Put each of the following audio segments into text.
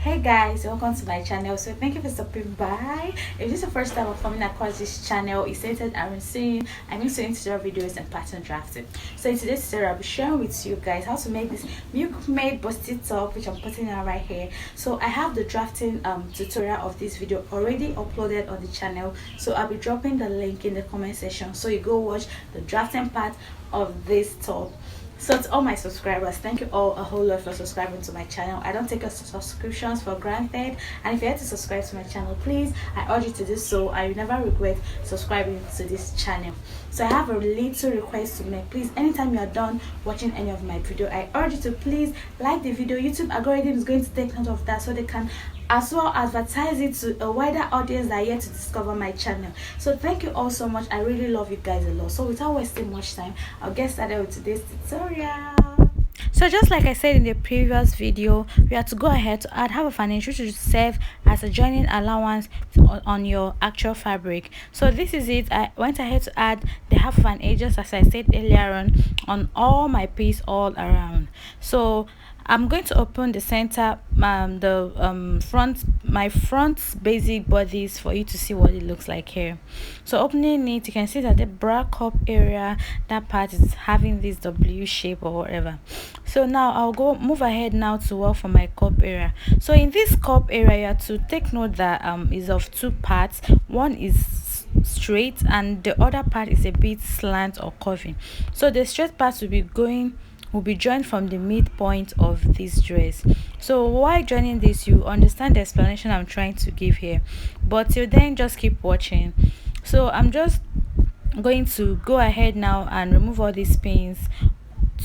Hey guys, welcome to my channel. So thank you for stopping by. If this is the first time of coming across this channel, it's stated I'm doing tutorial videos and pattern drafting. So in today's tutorial, I'll be sharing with you guys how to make this Milkmaid busted top, which I'm putting on right here. So I have the drafting tutorial of this video already uploaded on the channel. So I'll be dropping the link in the comment section. So you go watch the drafting part of this top. So to all my subscribers, thank you all a whole lot for subscribing to my channel. I don't take your subscriptions for granted, and if you have to subscribe to my channel, please, I urge you to do so. I will never regret subscribing to this channel. So I have a little request to make. Please, anytime you are done watching any of my video, I urge you to please like the video. YouTube algorithm is going to take note of that so they can as well advertise it to a wider audience that are yet to discover my channel. So thank you all so much. I really love you guys a lot. So without wasting much time, I'll get started with today's tutorial. So just like I said in the previous video, we have to go ahead to add half of an inch, which should serve as a joining allowance on your actual fabric. So this is it. I went ahead to add the half of an inch, just as I said earlier on all my piece all around. So I'm going to open the center my front basic bodice for you to see what it looks like here. So opening it, you can see that the bra cup area, that part is having this W shape or whatever. So now I'll move ahead now to work for my cup area. So in this cup area, you have to take note that is of two parts. One is straight and the other part is a bit slant or curving. So the straight part will be joined from the midpoint of this dress. So while joining this, you understand the explanation I'm trying to give here, but till then just keep watching. So I'm just going to go ahead now and remove all these pins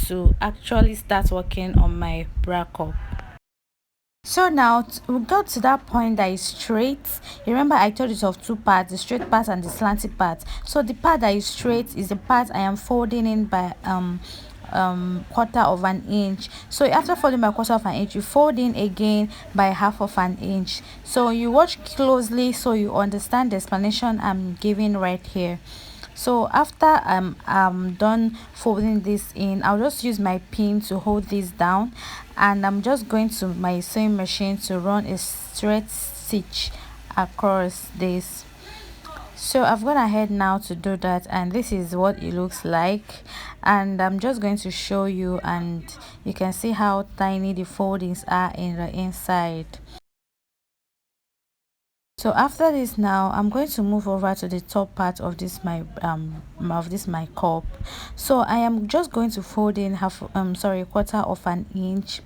to actually start working on my bra cup. So now we got to that point that is straight. You remember I told you of two parts, the straight part and the slanted part. So the part that is straight is the part I am folding in by quarter of an inch. So after folding by quarter of an inch, you fold in again by half of an inch. So you watch closely so you understand the explanation I'm giving right here. So after I'm done folding this in, I'll just use my pin to hold this down, and I'm just going to my sewing machine to run a straight stitch across this. So I've gone ahead now to do that, and this is what it looks like, and I'm just going to show you, and you can see how tiny the foldings are in the inside. So after this, now I'm going to move over to the top part of this my cup. So I am just going to fold in quarter of an inch.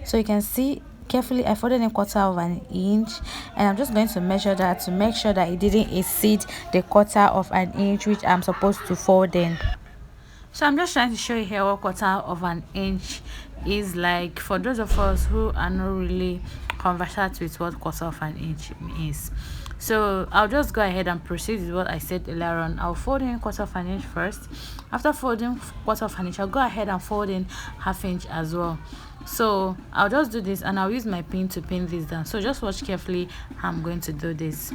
So you can see carefully I folded in quarter of an inch, and I'm just going to measure that to make sure that it didn't exceed the quarter of an inch which I'm supposed to fold in. So I'm just trying to show you here what quarter of an inch is like for those of us who are not really conversant with what quarter of an inch is. So I'll just go ahead and proceed with what I said earlier on. I'll fold in quarter of an inch first. After folding quarter of an inch, I'll go ahead and fold in half inch as well. So I'll just do this, and I'll use my pin to pin this down. So just watch carefully how I'm going to do this.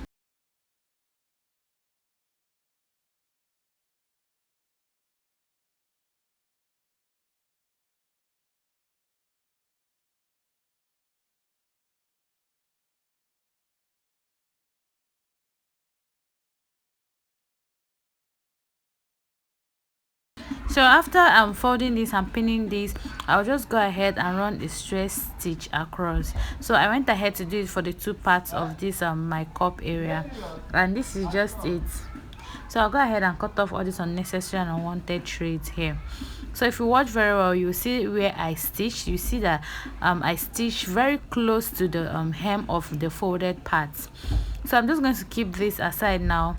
So after I'm folding this and pinning this, I'll just go ahead and run a straight stitch across. So I went ahead to do it for the two parts of this my cup area, and this is just it. So I'll go ahead and cut off all these unnecessary and unwanted threads here. So if you watch very well, you see where I stitched. You see that I stitched very close to the hem of the folded parts. So I'm just going to keep this aside now,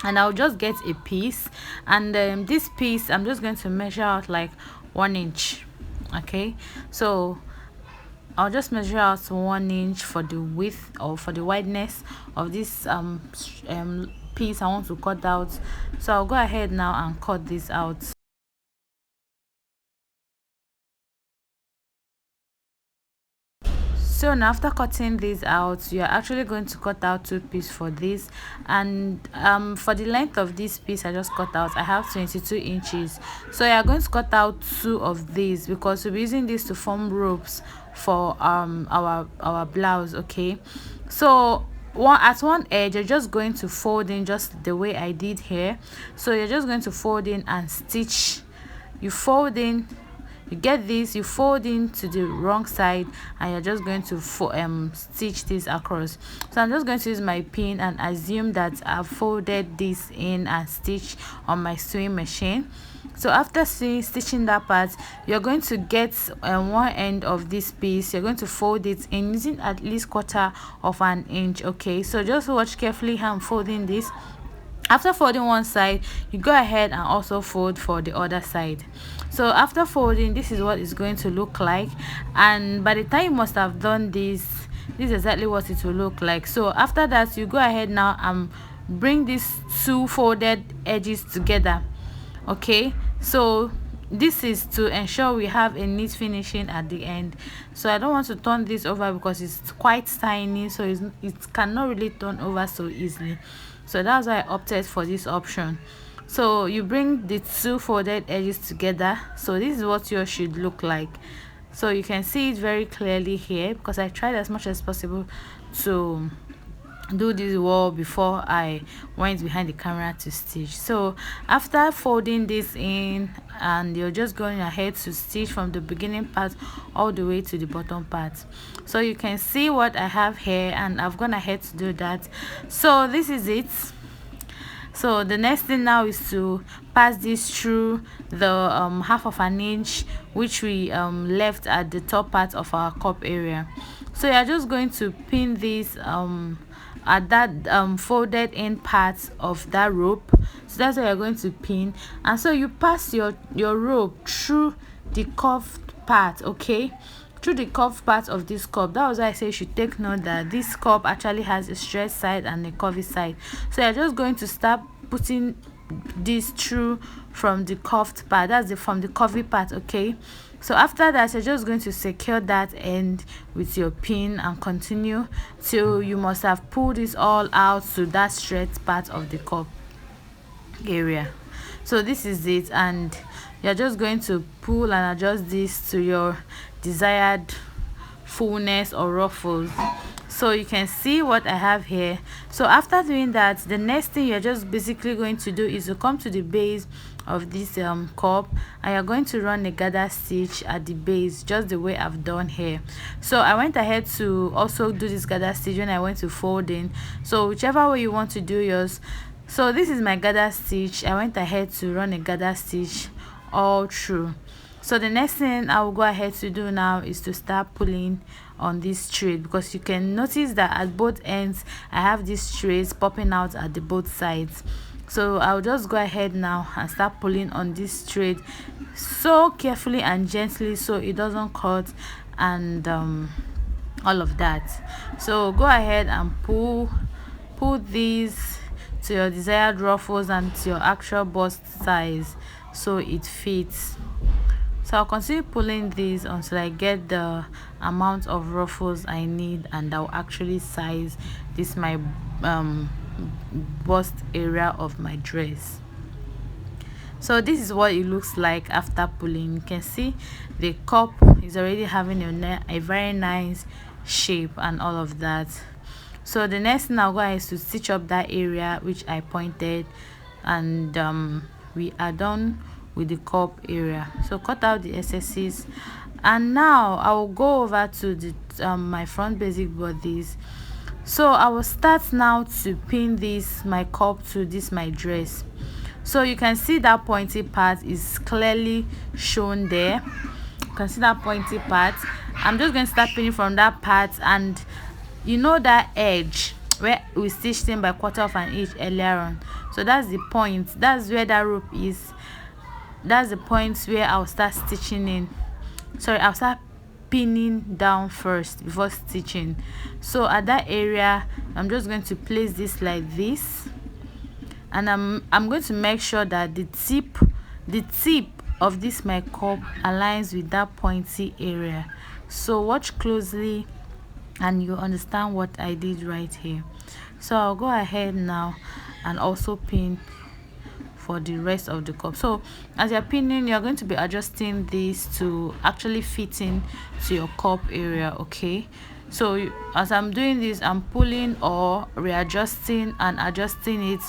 and I'll just get a piece, and this piece I'm just going to measure out like 1 inch. Okay, so I'll just measure out 1 inch for the width or for the wideness of this piece I want to cut out. So I'll go ahead now and cut this out. So now after cutting this out, you're actually going to cut out two pieces for this. And for the length of this piece I just cut out, I have 22 inches. So you're going to cut out two of these because we'll be using this to form ropes for our blouse. Okay, so at one edge you're just going to fold in just the way I did here. So you're just going to fold in and stitch. You fold in, you get this, you fold in to the wrong side, and you're just going to stitch this across. So I'm just going to use my pin and assume that I've folded this in and stitch on my sewing machine. So after stitching that part, you're going to get one end of this piece, you're going to fold it in using at least 1/4 of an inch. Okay, so just watch carefully how I'm folding this. After folding one side, you go ahead and also fold for the other side. So after folding, this is what it's going to look like, and by the time you must have done this is exactly what it will look like. So after that, you go ahead now and bring these two folded edges together. Okay, so this is to ensure we have a neat finishing at the end. So I don't want to turn this over because it's quite tiny, so it cannot really turn over so easily. So that's why I opted for this option. So you bring the two folded edges together. So this is what yours should look like. So you can see it very clearly here because I tried as much as possible to do this wall before I went behind the camera to stitch. So after folding this in, and you're just going ahead to stitch from the beginning part all the way to the bottom part. So you can see what I have here, and I've gone ahead to do that. So this is it. So the next thing now is to pass this through the 1/2 an inch which we left at the top part of our cup area. So you're just going to pin this at that folded in part of that rope. So that's where you're going to pin, and so you pass your rope through the curved part. Okay, through the curved part of this cup. That was why I say you should take note that this cup actually has a straight side and a curvy side. So you're just going to start putting this through from the curved part, from the curvy part. Okay, so after that, you're just going to secure that end with your pin and continue till you must have pulled this all out to that straight part of the cup area. So this is it, and you're just going to pull and adjust this to your desired fullness or ruffles. So you can see what I have here. So after doing that, the next thing you're just basically going to do is to come to the base of this cup, and you're going to run a gather stitch at the base just the way I've done here. So I went ahead to also do this gather stitch when I went to folding. So whichever way you want to do yours. So this is my gather stitch. I went ahead to run a gather stitch all through. So the next thing I will go ahead to do now is to start pulling on this thread, because you can notice that at both ends I have these threads popping out at the both sides. So I'll just go ahead now and start pulling on this thread so carefully and gently so it doesn't cut and all of that. So go ahead and pull these to your desired ruffles and to your actual bust size so it fits. So I'll continue pulling these until I get the amount of ruffles I need, and I'll actually size this my bust area of my dress. So this is what it looks like after pulling. You can see the cup is already having a very nice shape and all of that. So the next thing I'll go ahead is to stitch up that area which I pointed, and we are done with the cup area. So cut out the excesses, and now I will go over to the my front basic bodice. So I will start now to pin this my cup to this my dress. So you can see that pointy part is clearly shown there. You can see that pointy part. I'm just going to start pinning from that part, and you know that edge where we stitched in by 1/4 an inch earlier on. So that's the point, that's where that rope is. That's the point where I'll start stitching in. Sorry, I'll start pinning down first before stitching. So at that area, I'm just going to place this like this, and I'm going to make sure that the tip of this my cup aligns with that pointy area. So watch closely and you understand what I did right here. So I'll go ahead now and also pin for the rest of the cup. So as you're pinning, you're going to be adjusting this to actually fit in to your cup area. Okay, so as I'm doing this, I'm pulling or readjusting and adjusting it.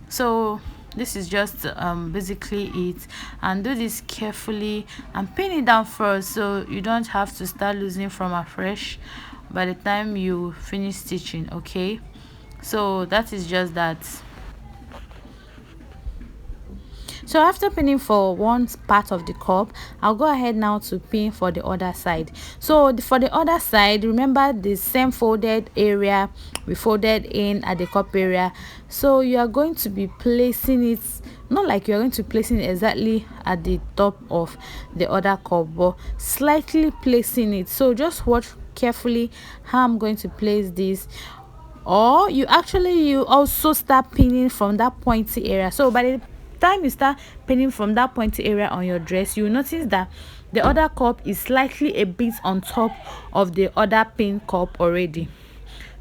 So this is just basically it, and do this carefully and pin it down first so you don't have to start losing from afresh by the time you finish stitching. Okay, so that is just that. So after pinning for one part of the cup, I'll go ahead now to pin for the other side. So for the other side, remember the same folded area we folded in at the cup area. So you are going to be placing it, not like you're going to place it exactly at the top of the other cup, but slightly placing it. So just watch carefully how I'm going to place this. Or you also start pinning from that pointy area. So by the time you start pinning from that pointy area on your dress, you will notice that the other cup is slightly a bit on top of the other pin cup already.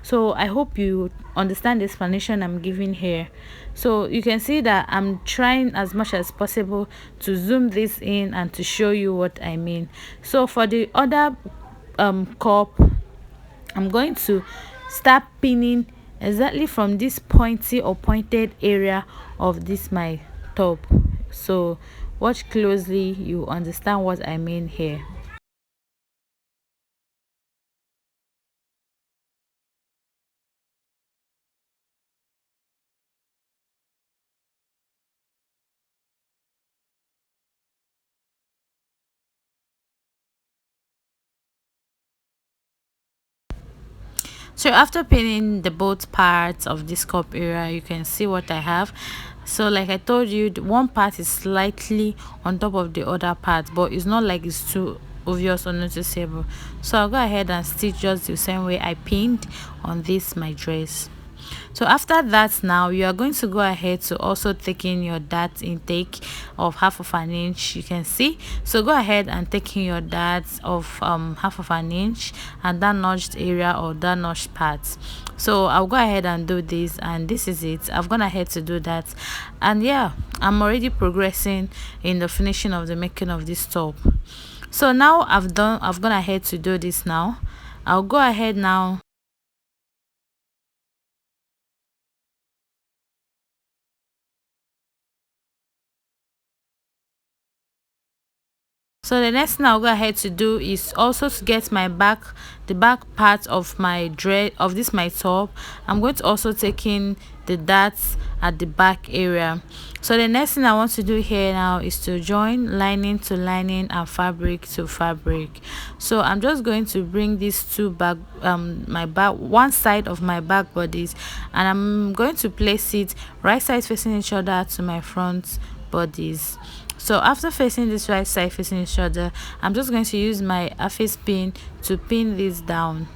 So I hope you understand the explanation I'm giving here. So you can see that I'm trying as much as possible to zoom this in and to show you what I mean. So for the other cup, I'm going to start pinning exactly from this pointy or pointed area of this my top. So watch closely, you understand what I mean here. So after pinning the both parts of this cup area, you can see what I have. So like I told you, the one part is slightly on top of the other part, but it's not like it's too obvious or noticeable. So I'll go ahead and stitch just the same way I pinned on this my dress. So after that, now you are going to go ahead to also take in your dart intake of half of an inch. You can see, so go ahead and take in your darts of half of an inch and that notched area or that notched part. So I'll go ahead and do this, and this is it. I've gone ahead to do that, and yeah, I'm already progressing in the finishing of the making of this top. So now I've gone ahead to do this. Now I'll go ahead now. So the next thing I'll go ahead to do is also to get the back part of my dress of this my top. I'm going to also take in the darts at the back area. So the next thing I want to do here now is to join lining to lining and fabric to fabric. So I'm just going to bring these two back my back one side of my back bodies, and I'm going to place it right sides facing each other to my front bodies. So after facing this right side facing each other, I'm just going to use my office pin to pin this down.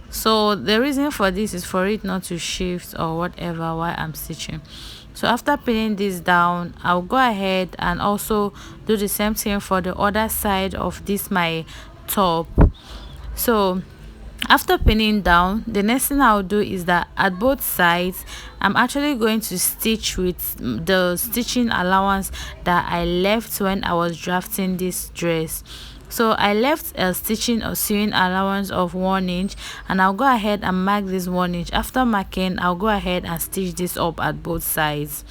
So the reason for this is for it not to shift or whatever while I'm stitching. So after pinning this down, I'll go ahead and also do the same thing for the other side of this my top. So after pinning down, the next thing I'll do is that at both sides, I'm actually going to stitch with the stitching allowance that I left when I was drafting this dress. So I left a stitching or sewing allowance of 1 inch, and I'll go ahead and mark this 1 inch. After marking, I'll go ahead and stitch this up at both sides.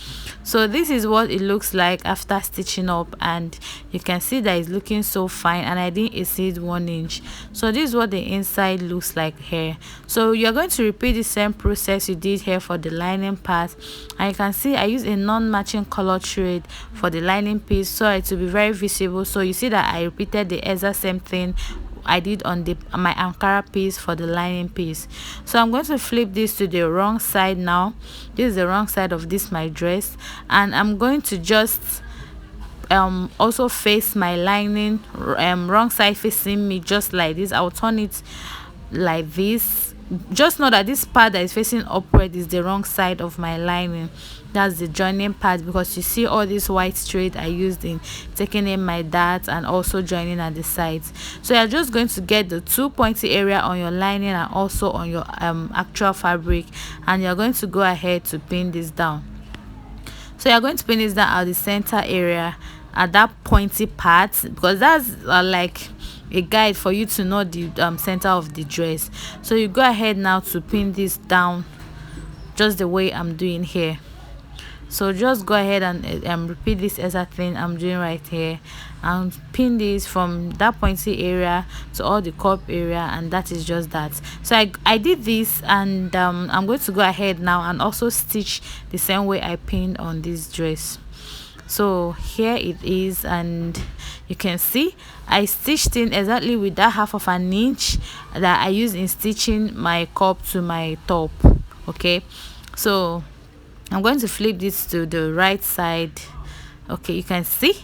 So this is what it looks like after stitching up, and you can see that it's looking so fine, and I didn't exceed 1 inch. So this is what the inside looks like here. So you're going to repeat the same process you did here for the lining part, and you can see I use a non-matching color thread for the lining piece so it will be very visible. So you see that I repeated the exact same thing I did on my Ankara piece for the lining piece. So I'm going to flip this to the wrong side now. This is the wrong side of this my dress, and I'm going to just also face my lining wrong side facing me, just like this. I'll turn it like this just know that this part that is facing upward is the wrong side of my lining. That's the joining part, because you see all this white thread I used in taking in my darts and also joining at the sides. So you're just going to get the two pointy area on your lining and also on your actual fabric, and you're going to go ahead to pin this down. So you're going to pin this down at the center area, at that pointy part, because that's like a guide for you to know the center of the dress. So you go ahead now to pin this down just the way I'm doing here. So just go ahead and repeat this exact thing I'm doing right here, and pin this from that pointy area to all the cup area, and that is just that. So I did this, and I'm going to go ahead now and also stitch the same way I pinned on this dress. So here it is, and you can see I stitched in exactly with that 1/2 inch that I used in stitching my cup to my top. Okay, so I'm going to flip this to the right side. Okay, you can see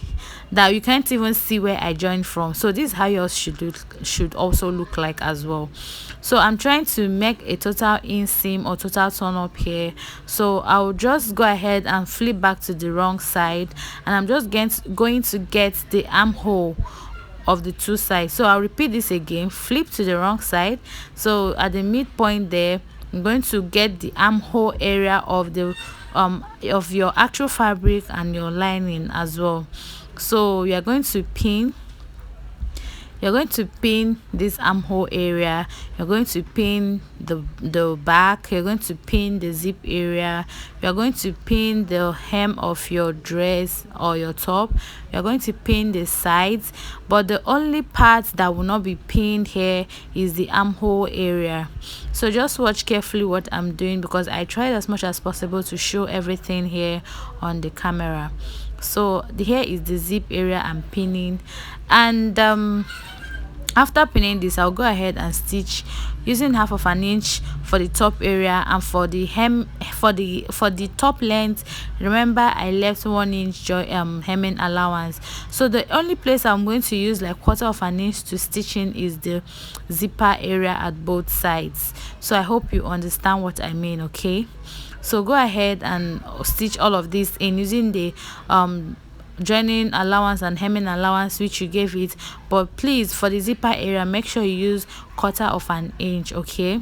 that you can't even see where I joined from. So this is how yours should also look like as well. So I'm trying to make a total inseam or total turn up here. So I'll just go ahead and flip back to the wrong side, and I'm just going to get the armhole of the two sides. So I'll repeat this again. Flip to the wrong side. So at the midpoint there, I'm going to get the armhole area of the of your actual fabric and your lining as well. So you're going to pin this armhole area, you're going to pin the back, you're going to pin the zip area, you're going to pin the hem of your dress or your top, you're going to pin the sides, but the only part that will not be pinned here is the armhole area. So just watch carefully what I'm doing, because I tried as much as possible to show everything here on the camera. So here is the zip area I'm pinning, and after pinning this, I'll go ahead and stitch using 1/2 inch for the top area, and for the hem, for the top length, remember I left 1 inch hemming allowance. So the only place I'm going to use like 1/4 inch to stitch in is the zipper area at both sides. So I hope you understand what I mean. Okay, so go ahead and stitch all of this in using the joining allowance and hemming allowance which you gave it, but please, for the zipper area, make sure you use 1/4 inch. Okay,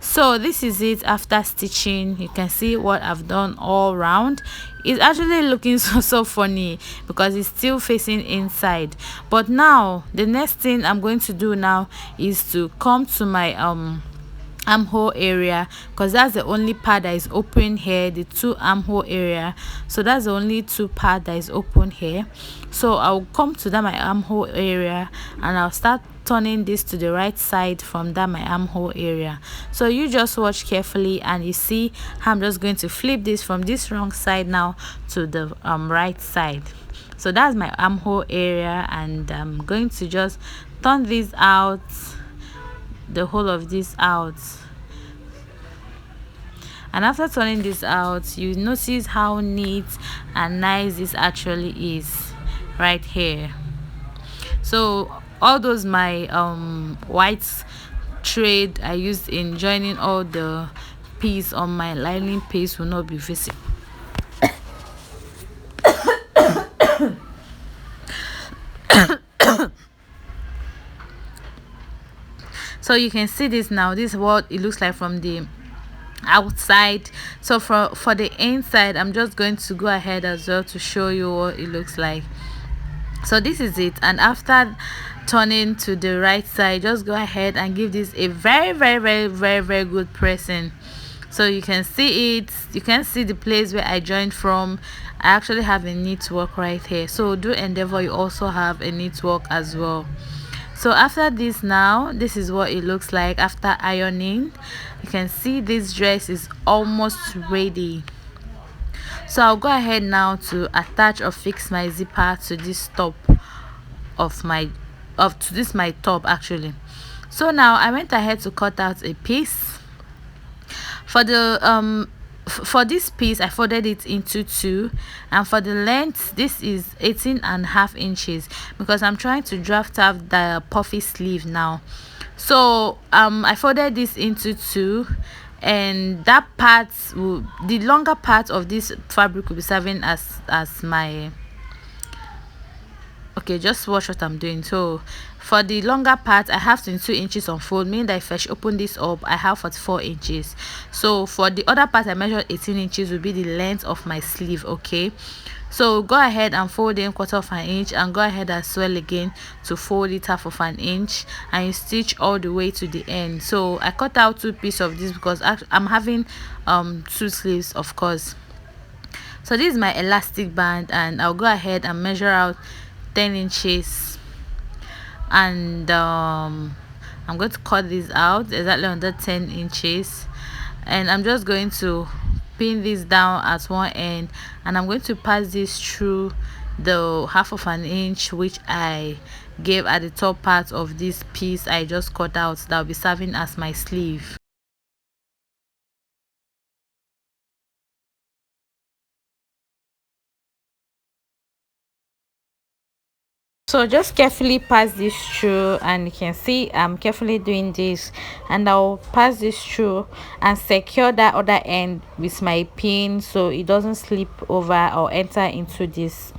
so this is it after stitching. You can see what I've done all round. It's actually looking so funny because it's still facing inside. But now the next thing I'm going to do now is to come to my armhole area, because that's the only part that is open here, the two armhole area. So that's the only two part that is open here. So I'll come to that my armhole area, and I'll start turning this to the right side from that my armhole area. So you just watch carefully, and you see how I'm just going to flip this from this wrong side now to the right side. So that's my armhole area, and I'm going to just turn this out, the whole of this out. And after turning this out, you notice how neat and nice this actually is right here. So all those my white thread I used in joining all the piece on my lining piece will not be visible. So you can see this now. This is what it looks like from the outside. So for the inside, I'm just going to go ahead as well to show you what it looks like. So this is it, and after turning to the right side, just go ahead and give this a very good pressing. So you can see it, you can see the place where I joined from. I actually have a knit work right here, so do endeavor you also have a knit work as well. So after this, now this is what it looks like after ironing. You can see this dress is almost ready. So I'll go ahead now to attach or fix my zipper to this top of my my top actually. So now I went ahead to cut out a piece for the for this piece. I folded it into two, and for the length, this is 18.5 inches, because I'm trying to draft out the puffy sleeve now. So I folded this into two, and that part will, the longer part of this fabric will be serving as my, okay, just watch what I'm doing. So for the longer part, I have 22 inches on fold, meaning that if I should open this up, I have 44 inches. So for the other part, I measured 18 inches will be the length of my sleeve. Okay, so go ahead and fold in 1/4 inch, and go ahead as well again to fold it 1/2 inch, and you stitch all the way to the end. So I cut out two pieces of this because I'm having two sleeves, of course. So this is my elastic band, and I'll go ahead and measure out 10 inches, and I'm going to cut this out exactly under 10 inches, and I'm just going to pin this down at one end, and I'm going to pass this through the 1/2 inch which I gave at the top part of this piece I just cut out, that will be serving as my sleeve. So just carefully pass this through, and you can see I'm carefully doing this, and I'll pass this through and secure that other end with my pin so it doesn't slip over or enter into this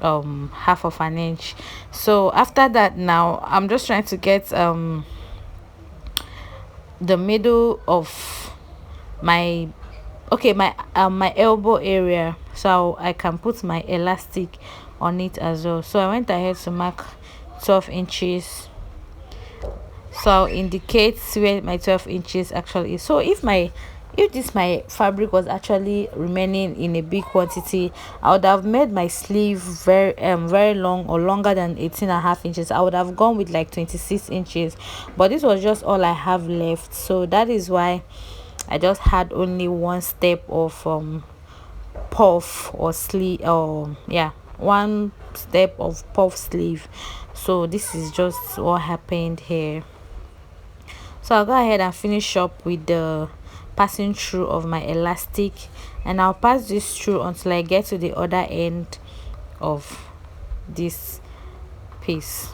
1/2 inch. So after that, now I'm just trying to get the middle of my, okay, my elbow area, so I can put my elastic on it as well. So I went ahead to mark 12 inches, so I'll indicate where my 12 inches actually is. So if this my fabric was actually remaining in a big quantity, I would have made my sleeve very long, or longer than 18.5 inches. I would have gone with like 26 inches, but this was just all I have left, so that is why I just had only one step of puff or sleeve, or yeah, one step of puff sleeve. So this is just what happened here. So I'll go ahead and finish up with the passing through of my elastic, and I'll pass this through until I get to the other end of this piece.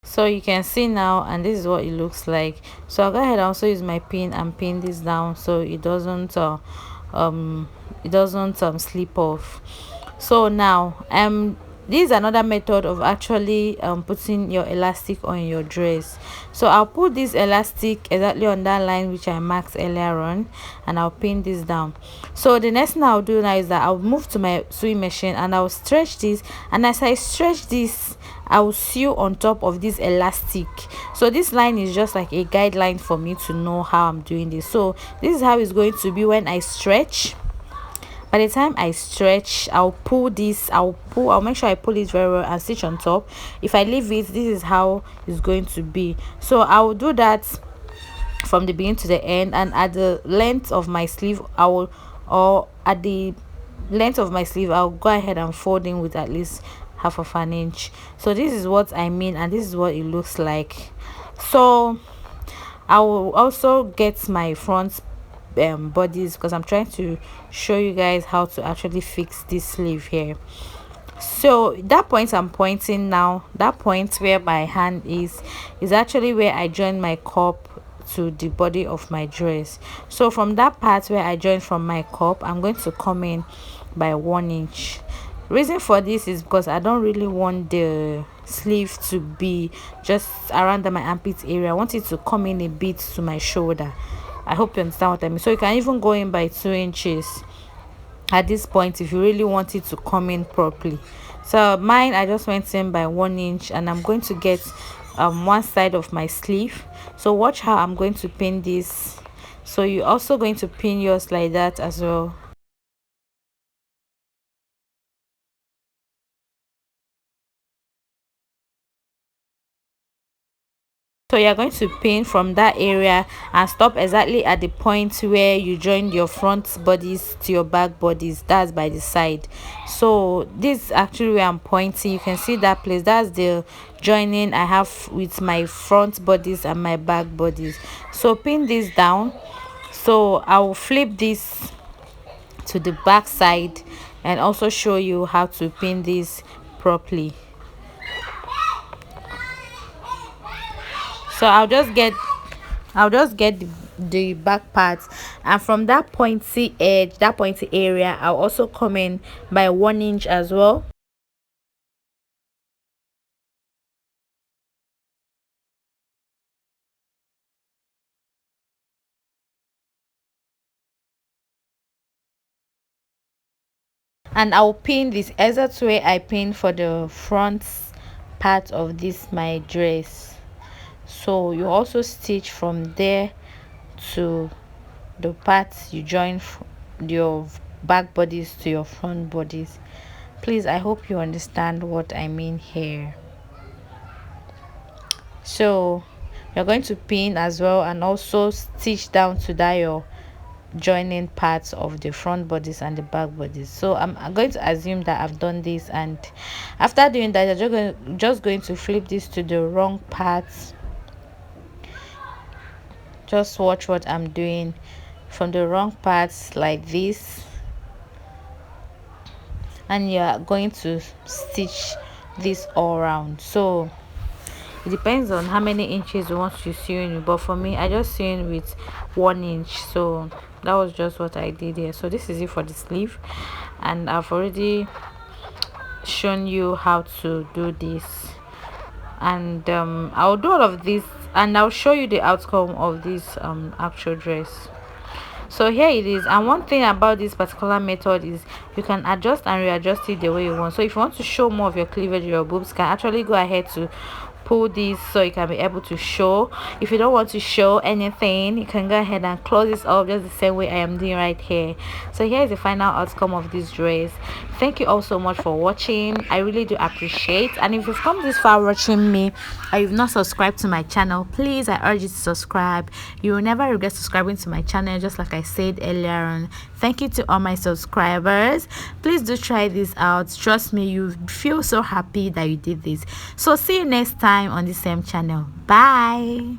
So you can see now, and this is what it looks like. So I'll go ahead and also use my pin and pin this down so it doesn't slip off. So now this is another method of actually putting your elastic on your dress. So I'll put this elastic exactly on that line which I marked earlier on, and I'll pin this down. So the next thing I'll do now is that I'll move to my sewing machine, and I'll stretch this, and as I stretch this, I will sew on top of this elastic. So this line is just like a guideline for me to know how I'm doing this. So this is how it's going to be when I stretch. By the time I stretch, I'll pull this, I'll make sure I pull it very well and stitch on top. If I leave it, this is how it's going to be. So I will do that from the beginning to the end, and at the length of my sleeve, I'll go ahead and fold in with at least 1/2 inch. So this is what I mean, and this is what it looks like. So I will also get my front bodies, because I'm trying to show you guys how to actually fix this sleeve here. So that point I'm pointing now, that point where my hand is actually where I join my cup to the body of my dress. So from that part where I join from my cup, I'm going to come in by 1 inch. Reason for this is because I don't really want the sleeve to be just around my armpit area. I want it to come in a bit to my shoulder. I hope you understand what I mean. So you can even go in by 2 inches at this point if you really want it to come in properly. So mine, I just went in by 1 inch, and I'm going to get one side of my sleeve. So watch how I'm going to pin this. So you're also going to pin yours like that as well. So you're going to pin from that area and stop exactly at the point where you join your front bodies to your back bodies. That's by the side. So this is actually where I'm pointing. You can see that place. That's the joining I have with my front bodies and my back bodies. So pin this down. So I'll flip this to the back side and also show you how to pin this properly. So I'll just get the back part, and from that pointy edge, that pointy area, I'll also come in by 1 inch as well. And I'll pin this exact way I pin for the front part of this my dress. So you also stitch from there to the parts you join your back bodies to your front bodies. Please, I hope you understand what I mean here. So you're going to pin as well and also stitch down to that your joining parts of the front bodies and the back bodies. So I'm going to assume that I've done this, and after doing that, you're just going to flip this to the wrong parts. Just watch what I'm doing from the wrong parts like this, and you're going to stitch this all around. So it depends on how many inches you want to sew in, but for me, I just sew in with 1 inch. So that was just what I did here. So this is it for the sleeve, and I've already shown you how to do this, and I'll do all of this and I'll show you the outcome of this actual dress. So here it is, and one thing about this particular method is you can adjust and readjust it the way you want. So if you want to show more of your cleavage, your boobs, can actually go ahead to pull this so you can be able to show. If you don't want to show anything, you can go ahead and close this up just the same way I am doing right here. So here is the final outcome of this dress. Thank you all so much for watching. I really do appreciate, and if you've come this far watching me or you've not subscribed to my channel, please, I urge you to subscribe. You will never regret subscribing to my channel, just like I said earlier on. Thank you to all my subscribers. Please do try this out. Trust me, you feel so happy that you did this. So see you next time on the same channel. Bye.